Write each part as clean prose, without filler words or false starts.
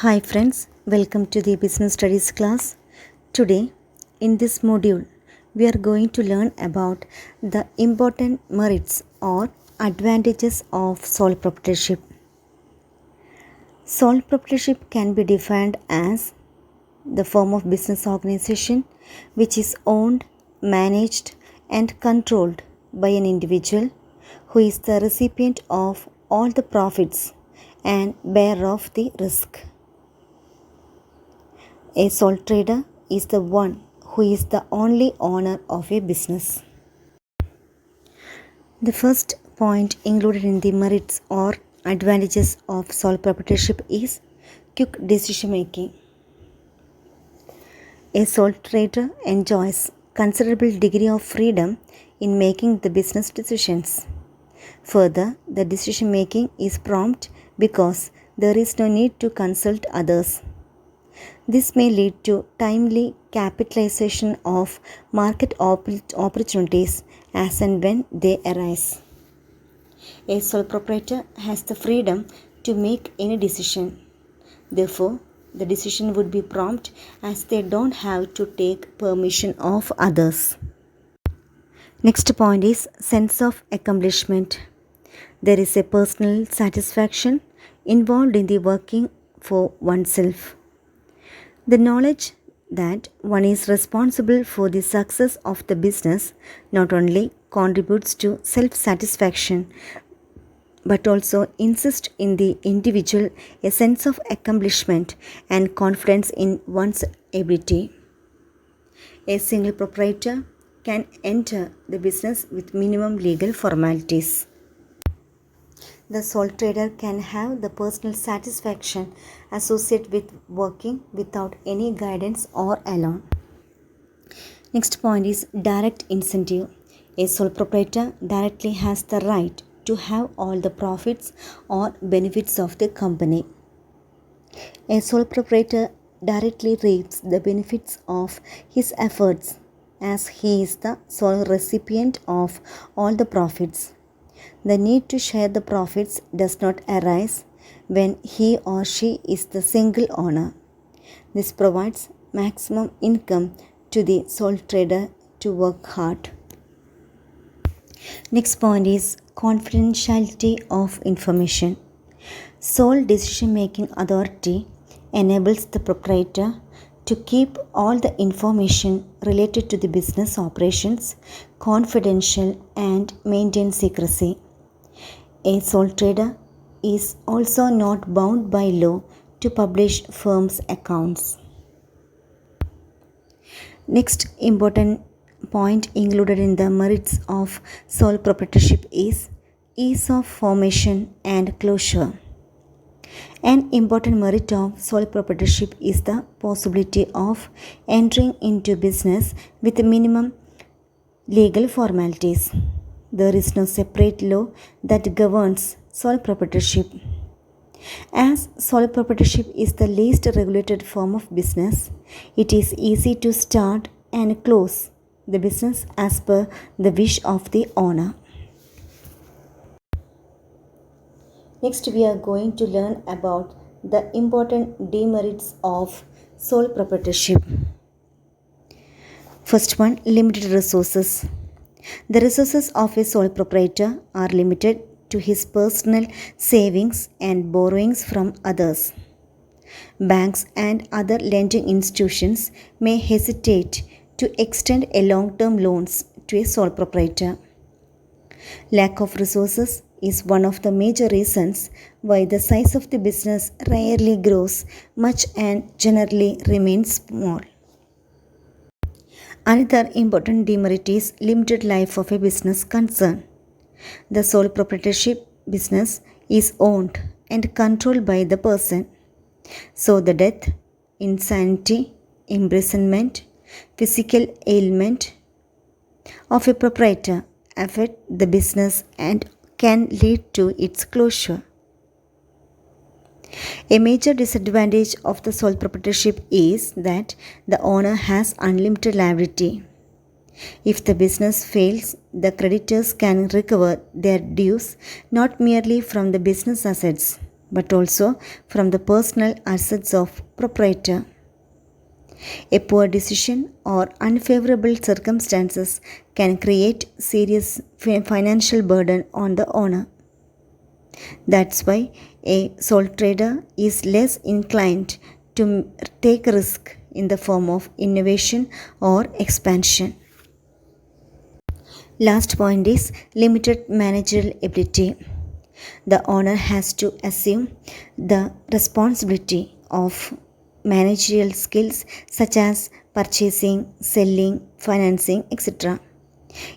Hi friends, welcome to the Business Studies class. Today, in this module, we are going to learn about the important merits or advantages of sole proprietorship. Sole proprietorship can be defined as the form of business organization which is owned, managed, and controlled by an individual who is the recipient of all the profits and bearer of the risk. A sole trader is the one who is the only owner of a business. The first point included in the merits or advantages of sole proprietorship is quick decision making. A sole trader enjoys considerable degree of freedom in making the business decisions. Further, the decision making is prompt because there is no need to consult others. This may lead to timely capitalization of market opportunities as and when they arise. A sole proprietor has the freedom to make any decision. Therefore, the decision would be prompt as they don't have to take permission of others. Next point is sense of accomplishment. There is a personal satisfaction involved in the working for oneself. The knowledge that one is responsible for the success of the business not only contributes to self-satisfaction but also insists in the individual a sense of accomplishment and confidence in one's ability. A single proprietor can enter the business with minimum legal formalities. The sole trader can have the personal satisfaction associated with working without any guidance or alone. Next point is direct incentive. A sole proprietor directly has the right to have all the profits or benefits of the company. A sole proprietor directly reaps the benefits of his efforts as he is the sole recipient of all the profits. The need to share the profits does not arise when he or she is the single owner. This provides maximum income to the sole trader to work hard. Next point is confidentiality of information. Sole decision-making authority enables the proprietor to keep all the information related to the business operations confidential and maintain secrecy. A sole trader is also not bound by law to publish firm's accounts. Next important point included in the merits of sole proprietorship is ease of formation and closure. An important merit of sole proprietorship is the possibility of entering into business with minimum legal formalities. There is no separate law that governs sole proprietorship. As sole proprietorship is the least regulated form of business, it is easy to start and close the business as per the wish of the owner. Next, we are going to learn about the important demerits of sole proprietorship. First one, limited resources. The resources of a sole proprietor are limited to his personal savings and borrowings from others. Banks and other lending institutions may hesitate to extend a long-term loans to a sole proprietor. Lack of resources is one of the major reasons why the size of the business rarely grows much and generally remains small. Another important demerit is limited life of a business concern. The sole proprietorship business is owned and controlled by the person. So the death, insanity, imprisonment, physical ailment of a proprietor affect the business and can lead to its closure. A major disadvantage of the sole proprietorship is that the owner has unlimited liability. If the business fails, the creditors can recover their dues not merely from the business assets but also from the personal assets of proprietor. A poor decision or unfavorable circumstances can create serious financial burden on the owner. That's why a sole trader is less inclined to take risk in the form of innovation or expansion. Last point is limited managerial ability. The owner has to assume the responsibility of managerial skills such as purchasing, selling, financing, etc.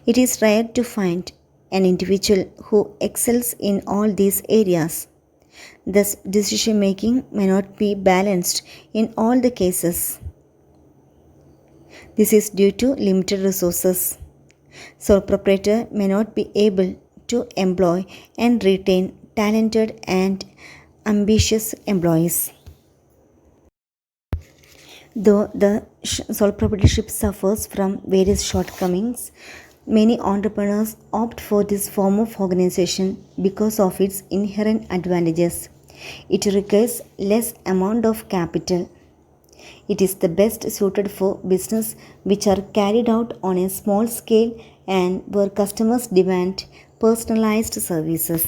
It is rare to find an individual who excels in all these areas. Thus, decision making may not be balanced in all the cases. This is due to limited resources. Sole proprietor may not be able to employ and retain talented and ambitious employees. Though the sole proprietorship suffers from various shortcomings, many entrepreneurs opt for this form of organization because of its inherent advantages. It requires less amount of capital. It is the best suited for business which are carried out on a small scale and where customers demand personalized services.